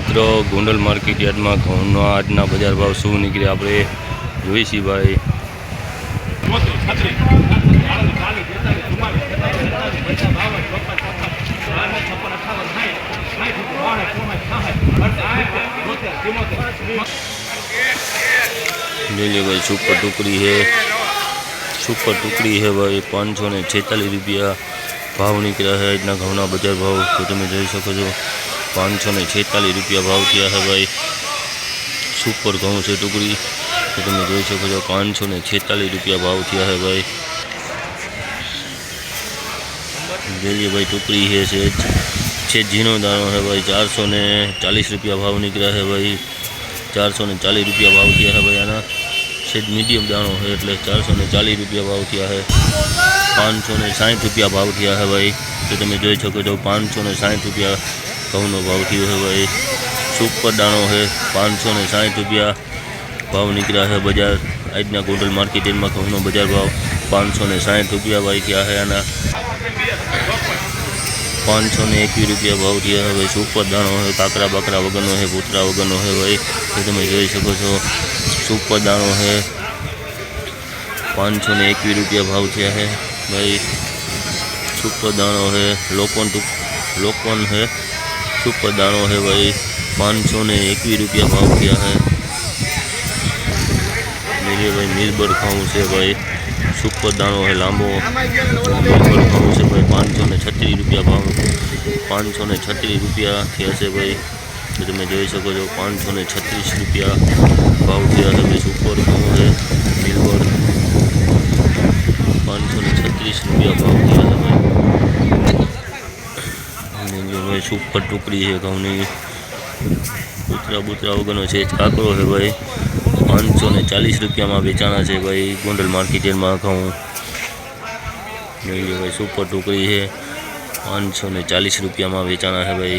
મિત્રો ગોંડલ માર્કેટ યાર્ડમાં ઘઉંનો આજના બજાર ભાવ શું નીકળે આપણે જોઈશી ભાઈ। ले भाई सुपर टुकड़ी है भाई 546 रुपया भाव निकला है। इतना घऊना बजार भाव तो तुम जी सको 546 रुपया भाव किया है भाई। सुपर घऊँ से टुकड़ी तो तुम जी सको 546 रुपया भाव किया है भाई। देखिए भाई टुकड़ी है छेद झीनो दानो है भाई 440 रुपया भाव निकला है भाई। 440 रुपया भाव किया है भाई। आना छेद मीडियम दाणो है એટલે 440 रुपया भाव किया है। 560 रुपया भाव किया है भाई। तो तुम जी सको 560 रुपया घऊनो भाव थयो है भाई। सुपर दाणो है 560 रुपया भाव निकला है बजार। आजना गोंडल मार्केट में घऊनो बजार भाव 560 रुपया भाई क्या है। आना 521 रुपया भाव किया है भाई। सुपर दाणो है काकरा बाकरा वगरनो है पूतरा वगरनो है भाई। तो तुम जी सको सुपर दाणो है 521 रुपया भाव किया है भाई। सुपर दाणो है लोकन है सुपर दाणो है भाई 521 रुपया भाव किया है। मेरे भाई मिलबर खाऊँ से भाई सुपर दाणो है लांबो मिलबर खाऊँ से भाई 536 रुपया भाव 536 रुपया थया से भाई। तो तुम जी सको 536 रुपया भाव किया है भाई। सुपर खाऊँ है मिलबर 536 रुपया भाव किया है भाई। सुपर टुकड़ी है घऊनी बूतरा बूतरा वगरनो छे काकरो है भाई 540 रुपया में बेचाना है भाई। गोंडल मार्केट में घऊँ भाई सुपर टुकड़ी है 540 रुपया में बेचाना है भाई।